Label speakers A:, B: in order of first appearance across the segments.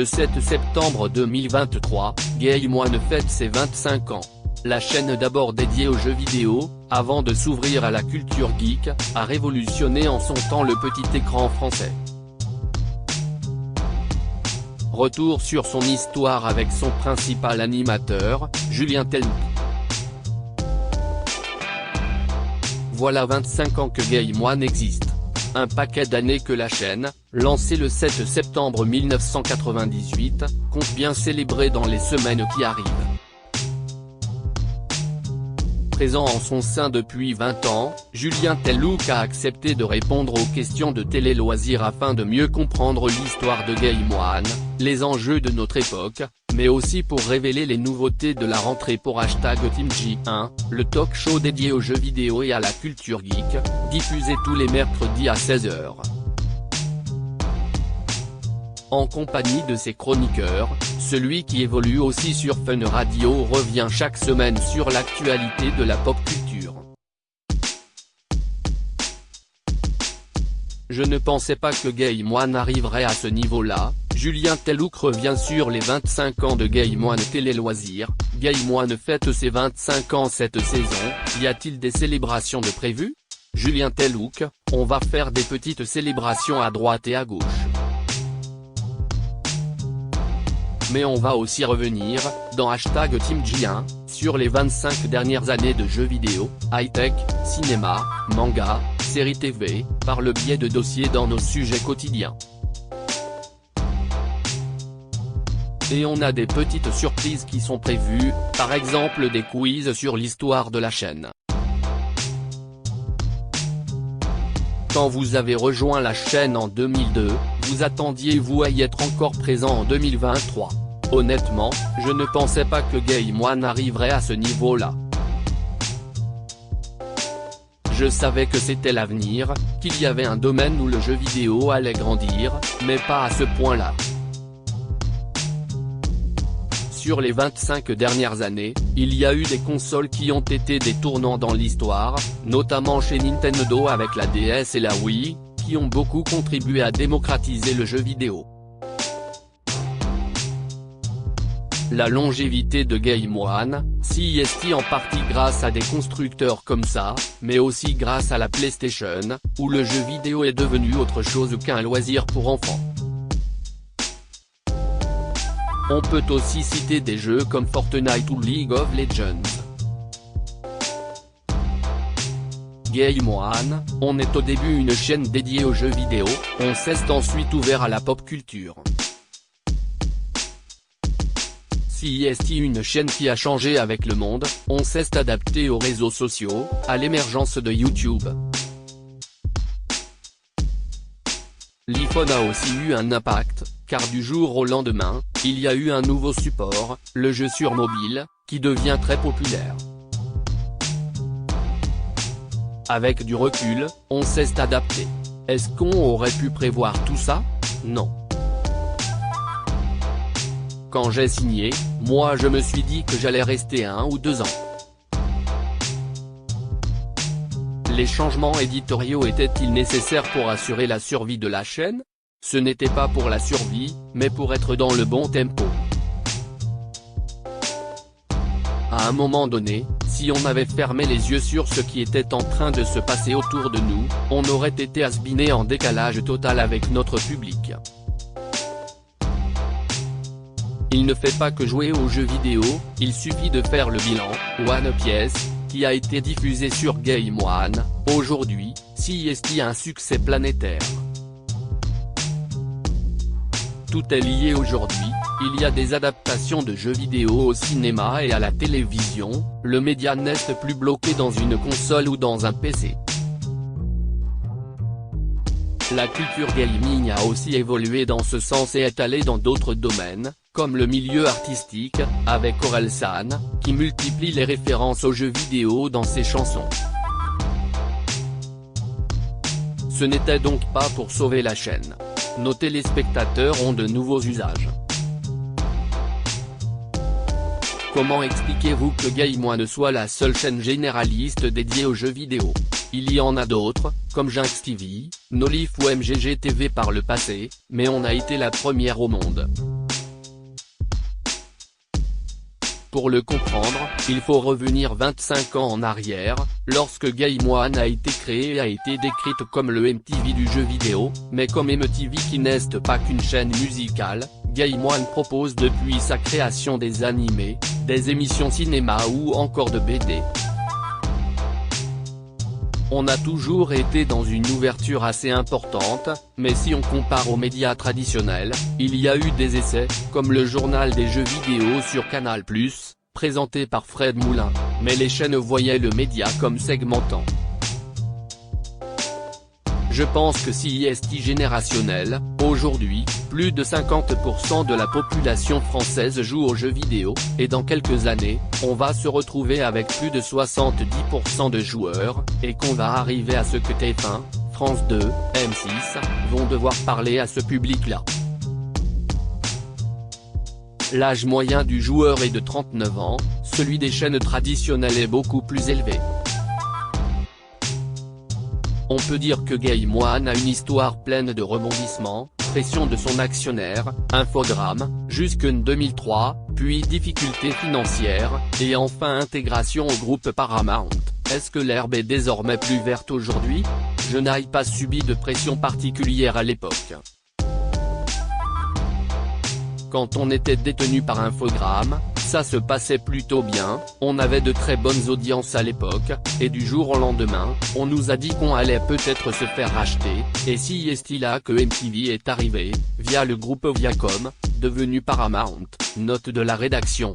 A: Le 7 septembre 2023, Game One fête ses 25 ans. La chaîne d'abord dédiée aux jeux vidéo, avant de s'ouvrir à la culture geek, a révolutionné en son temps le petit écran français. Retour sur son histoire avec son principal animateur, Julien Telouk. Voilà 25 ans que Game One existe. Un paquet d'années que la chaîne, lancée le 7 septembre 1998, compte bien célébrer dans les semaines qui arrivent. Présent en son sein depuis 20 ans, Julien Telouk a accepté de répondre aux questions de Télé Loisirs afin de mieux comprendre l'histoire de Game One, les enjeux de notre époque, mais aussi pour révéler les nouveautés de la rentrée pour #TeamJ1, le talk show dédié aux jeux vidéo et à la culture geek, diffusé tous les mercredis à 16h. En compagnie de ses chroniqueurs, celui qui évolue aussi sur Fun Radio revient chaque semaine sur l'actualité de la pop culture. Je ne pensais pas que Game One arriverait à ce niveau-là. Julien Telouk revient sur les 25 ans de Game One Télé Loisirs. Game One fête ses 25 ans cette saison, y a-t-il des célébrations de prévues? Julien Telouk, on va faire des petites célébrations à droite et à gauche. Mais on va aussi revenir, dans #TeamJ1, sur les 25 dernières années de jeux vidéo, high-tech, cinéma, manga, séries TV, par le biais de dossiers dans nos sujets quotidiens. Et on a des petites surprises qui sont prévues, par exemple des quiz sur l'histoire de la chaîne. Quand vous avez rejoint la chaîne en 2002, vous attendiez-vous à y être encore présent en 2023? Honnêtement, je ne pensais pas que Game One arriverait à ce niveau-là. Je savais que c'était l'avenir, qu'il y avait un domaine où le jeu vidéo allait grandir, mais pas à ce point-là. Sur les 25 dernières années, il y a eu des consoles qui ont été des tournants dans l'histoire, notamment chez Nintendo avec la DS et la Wii, qui ont beaucoup contribué à démocratiser le jeu vidéo. La longévité de Game One, CEST en partie grâce à des constructeurs comme ça, mais aussi grâce à la PlayStation, où le jeu vidéo est devenu autre chose qu'un loisir pour enfants. On peut aussi citer des jeux comme Fortnite ou League of Legends. Game One, on est au début une chaîne dédiée aux jeux vidéo, on s'est ensuite ouvert à la pop culture. CEST une chaîne qui a changé avec le monde, on s'est adapté aux réseaux sociaux, à l'émergence de YouTube. L'iPhone a aussi eu un impact, car du jour au lendemain, il y a eu un nouveau support, le jeu sur mobile, qui devient très populaire. Avec du recul, on s'est adapté. Est-ce qu'on aurait pu prévoir tout ça? Non. Quand j'ai signé, moi je me suis dit que j'allais rester 1 ou 2 ans. Les changements éditoriaux étaient-ils nécessaires pour assurer la survie de la chaîne? Ce n'était pas pour la survie, mais pour être dans le bon tempo. À un moment donné, si on avait fermé les yeux sur ce qui était en train de se passer autour de nous, on aurait été has-beené en décalage total avec notre public. Il ne fait pas que jouer aux jeux vidéo, il suffit de faire le bilan. One Piece, qui a été diffusé sur Game One, aujourd'hui, CEST a un succès planétaire. Tout est lié aujourd'hui, il y a des adaptations de jeux vidéo au cinéma et à la télévision, le média n'est plus bloqué dans une console ou dans un PC. La culture gaming a aussi évolué dans ce sens et est allée dans d'autres domaines, comme le milieu artistique, avec Orelsan, qui multiplie les références aux jeux vidéo dans ses chansons. Ce n'était donc pas pour sauver la chaîne. Nos téléspectateurs ont de nouveaux usages. Comment expliquez-vous que Game One soit la seule chaîne généraliste dédiée aux jeux vidéo? Il y en a d'autres, comme Jinx TV, Nolif ou MGG TV par le passé, mais on a été la première au monde. Pour le comprendre, il faut revenir 25 ans en arrière, lorsque Game One a été créée et a été décrite comme le MTV du jeu vidéo, mais comme MTV qui n'est pas qu'une chaîne musicale, Game One propose depuis sa création des animés, des émissions cinéma ou encore de BD. On a toujours été dans une ouverture assez importante, mais si on compare aux médias traditionnels, il y a eu des essais, comme le journal des jeux vidéo sur Canal+, présenté par Fred Moulin, mais les chaînes voyaient le média comme segmentant. Je pense que si est générationnel, aujourd'hui, plus de 50% de la population française joue aux jeux vidéo, et dans quelques années, on va se retrouver avec plus de 70% de joueurs, et qu'on va arriver à ce que TF1, France 2, M6, vont devoir parler à ce public-là. L'âge moyen du joueur est de 39 ans, celui des chaînes traditionnelles est beaucoup plus élevé. On peut dire que Game One a une histoire pleine de rebondissements, pression de son actionnaire, infogrames, jusqu'en 2003, puis difficultés financières, et enfin intégration au groupe Paramount. Est-ce que l'herbe est désormais plus verte aujourd'hui? Je n'ai pas subi de pression particulière à l'époque. Quand on était détenu par Infogrames, ça se passait plutôt bien, on avait de très bonnes audiences à l'époque, et du jour au lendemain, on nous a dit qu'on allait peut-être se faire racheter, et si est-il là que MTV est arrivé, via le groupe Viacom, devenu Paramount, note de la rédaction.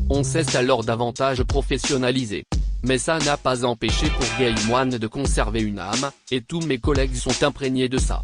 A: On s'est alors davantage professionnalisé. Mais ça n'a pas empêché pour Game One de conserver une âme, et tous mes collègues sont imprégnés de ça.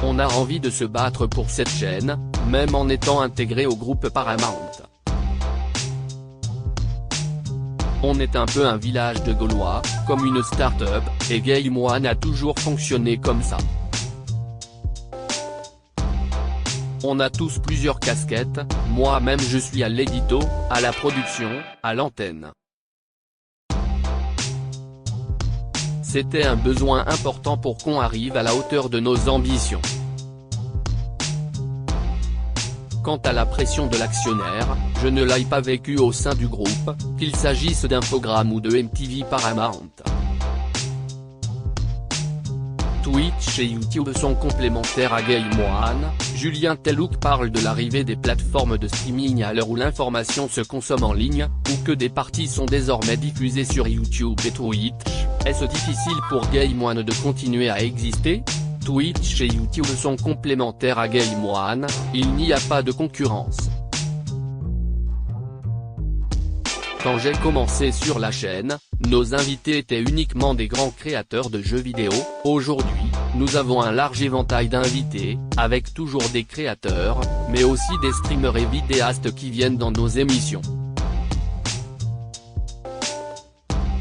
A: On a envie de se battre pour cette chaîne, même en étant intégré au groupe Paramount. On est un peu un village de Gaulois, comme une start-up, et Game One a toujours fonctionné comme ça. On a tous plusieurs casquettes, moi-même je suis à l'édito, à la production, à l'antenne. C'était un besoin important pour qu'on arrive à la hauteur de nos ambitions. Quant à la pression de l'actionnaire, je ne l'ai pas vécue au sein du groupe, qu'il s'agisse d'Infogrames ou de MTV Paramount. Twitch et YouTube sont complémentaires à Game One. Julien Tellouk parle de l'arrivée des plateformes de streaming à l'heure où l'information se consomme en ligne, ou que des parties sont désormais diffusées sur YouTube et Twitch. Est-ce difficile pour Game One de continuer à exister? Twitch et YouTube sont complémentaires à Game One, il n'y a pas de concurrence. Quand j'ai commencé sur la chaîne, nos invités étaient uniquement des grands créateurs de jeux vidéo. Aujourd'hui, nous avons un large éventail d'invités, avec toujours des créateurs, mais aussi des streamers et vidéastes qui viennent dans nos émissions.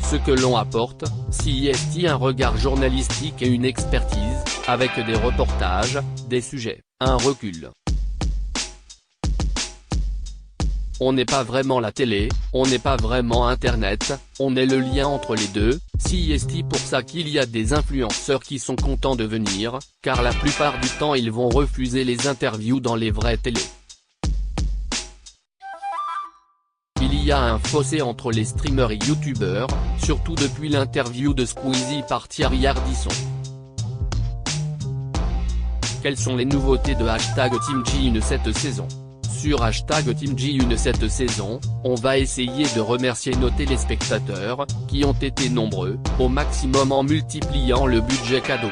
A: Ce que l'on apporte, c'est un regard journalistique et une expertise, avec des reportages, des sujets, un recul. On n'est pas vraiment la télé, on n'est pas vraiment Internet, on est le lien entre les deux, c'est pour ça qu'il y a des influenceurs qui sont contents de venir, car la plupart du temps ils vont refuser les interviews dans les vraies télés. Il y a un fossé entre les streamers et youtubeurs, surtout depuis l'interview de Squeezie par Thierry Ardisson. Quelles sont les nouveautés de #TeamG1 cette saison? Sur #TeamG1 cette saison, on va essayer de remercier nos téléspectateurs, qui ont été nombreux, au maximum en multipliant le budget cadeau.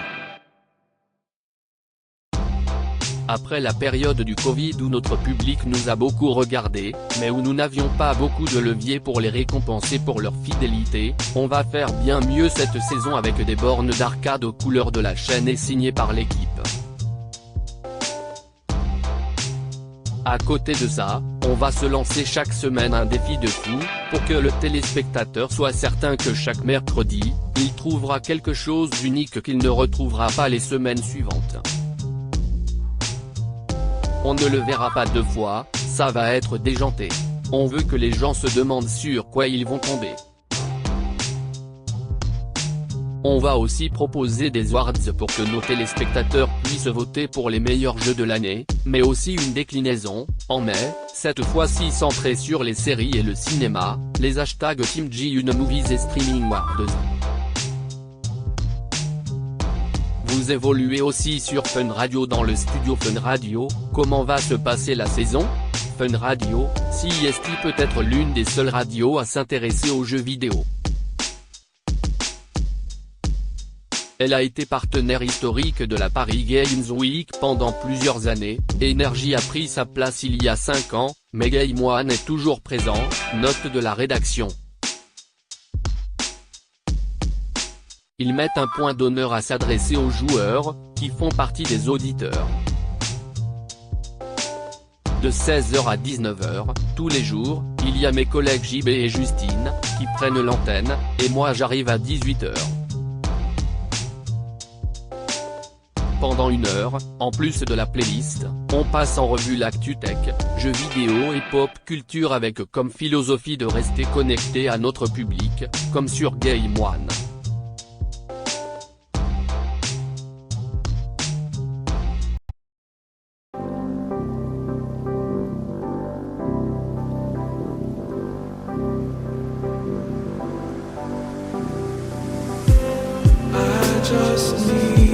A: Après la période du Covid où notre public nous a beaucoup regardé, mais où nous n'avions pas beaucoup de levier pour les récompenser pour leur fidélité, on va faire bien mieux cette saison avec des bornes d'arcade aux couleurs de la chaîne et signées par l'équipe. À côté de ça, on va se lancer chaque semaine un défi de fou, pour que le téléspectateur soit certain que chaque mercredi, il trouvera quelque chose d'unique qu'il ne retrouvera pas les semaines suivantes. On ne le verra pas deux fois, ça va être déjanté. On veut que les gens se demandent sur quoi ils vont tomber. On va aussi proposer des awards pour que nos téléspectateurs puissent voter pour les meilleurs jeux de l'année, mais aussi une déclinaison, en mai, cette fois-ci centrée sur les séries et le cinéma, les hashtags Team Ji1 Movies et Streaming Awards. Vous évoluez aussi sur Fun Radio dans le studio Fun Radio, comment va se passer la saison ? Fun Radio, CIST peut être l'une des seules radios à s'intéresser aux jeux vidéo. Elle a été partenaire historique de la Paris Games Week pendant plusieurs années, Énergie a pris sa place il y a 5 ans, mais Game One est toujours présent, note de la rédaction. Ils mettent un point d'honneur à s'adresser aux joueurs, qui font partie des auditeurs. De 16h à 19h, tous les jours, il y a mes collègues JB et Justine, qui prennent l'antenne, et moi j'arrive à 18h. Pendant 1 heure, en plus de la playlist, on passe en revue l'actu tech, jeux vidéo et pop culture avec comme philosophie de rester connecté à notre public, comme sur Game One.
B: I just need